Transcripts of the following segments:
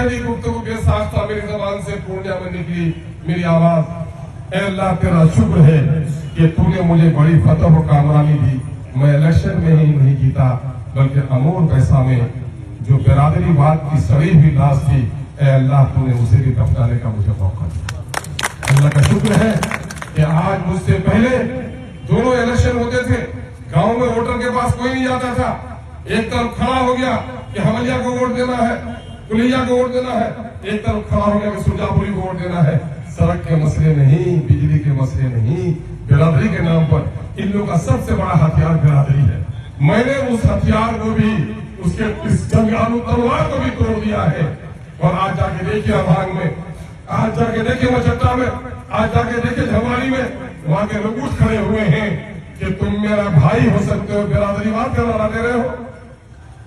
पहली गुफ्तगू के साथ था मेरी जबान से पूर्णिया में निकली मेरी आवाज। ऐ अल्लाह तेरा शुक्र है कि तूने मुझे बड़ी फतह और कामयाबी दी। मैं इलेक्शन में ही नहीं जीता बल्कि अमूर पैसा में जो बिरादरीवाद की सड़ी हुई लाश थी, ऐ अल्लाह तूने उसे भी दफनाने का मुझे मौका दिया। अल्लाह का शुक्र है कि आज मुझसे पहले दोनों इलेक्शन होते थे, गांव में वोटर के पास कोई नहीं जाता था। एक तरफ खड़ा हो गया कि हमलिया को वोट देना है, कुलिया को वोट देना है, एक तरफ खड़ा हो गया कि सुरजापुरी को वोट देना है। सड़क के मसले नहीं, बिजली के मसले नहीं, बिरादरी के नाम पर इन लोगों का सबसे बड़ा हथियार बिरादरी है। मैंने उस हथियार को भी, उसके इस जंगालू तलवार को भी तोड़ दिया है। और आज जाके देखिए अभांग में, आज जाके देखिए मचट्टा में, आज जाके देखिए झमारी में, वहां के लोग उठ खड़े हुए हैं कि तुम मेरा भाई हो सकते हो, बिरादरीवाद का नारा दे रहे हो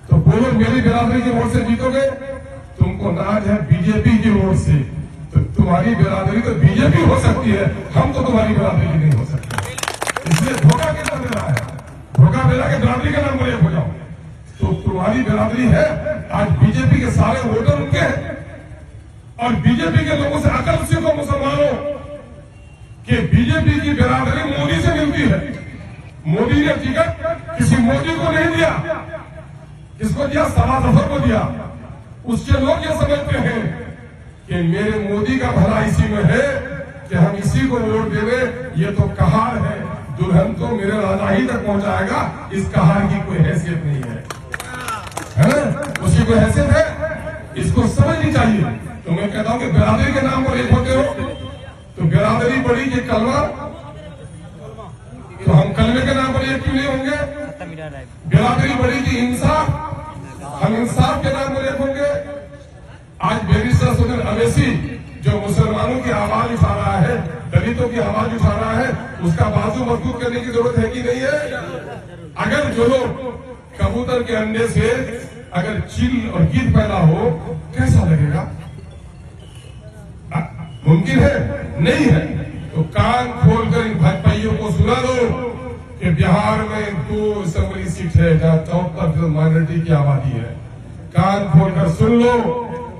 तो बोलो मेरी बिरादरी की वोट से जीतोगे। तुमको नाज है बीजेपी की वोट से, तो तुम्हारी बिरादरी तो बीजेपी हो सकती है, हम तो तुम्हारी बिरादरी की नहीं हो सकती। इसलिए धोखा कितना दे रहा है, धोखा दे रहा है कि बिरादरी के नाम पर एक हो जाओ। तो तुम्हारी बिरादरी है, आज बीजेपी के सारे वोटर उनके हैं और बीजेपी के लोगों से अकल सीखो मुसलमानों कि बीजेपी की बिरादरी मोदी से मिलती है। मोदी ने टिकट किसी मोदी को नहीं दिया, किसको दिया? सभा जफर को दिया। उसके लोग ये समझते हैं कि मेरे मोदी का भला इसी में है कि हम इसी को वोट देवे। ये तो कहार है, दुल्हन तो मेरे राजा ही तक पहुंचाएगा, इस कहार की कोई हैसियत नहीं है, उसकी कोई हैसियत है, इसको समझनी चाहिए। तो मैं कहता हूं कि बिरादरी के नाम पर एक होते हो तो बिरादरी बड़ी कि कलमा, तो हम कलमे के नाम पर एक क्यों नहीं होंगे? बिरादरी बड़ी कि इंसाफ, हम इंसाफ के नाम पर एक होंगे। आज बैरिस्टर सुनील अवैसी जो मुसलमानों की आवाज उठा रहा है, दलितों की आवाज उठा रहा है, उसका बाजू मजबूत करने की जरूरत है कि नहीं है? अगर जो लोग कबूतर के अंडे से अगर चील और गिद्ध पैदा हो, कैसा लगेगा? मुमकिन है? नहीं है। तो कान खोलकर इन भाजपाइयों को सुना दो कि बिहार में 2 असेंबली सीट है जहां 74% माइनॉरिटी की आबादी है। कान खोलकर सुन लो,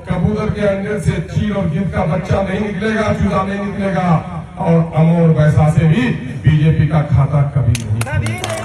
कबूतर के अंडे से चील और गिद्ध का बच्चा नहीं निकलेगा, चूजा नहीं निकलेगा और अमोर वैसा से भी बीजेपी का खाता कभी नहीं।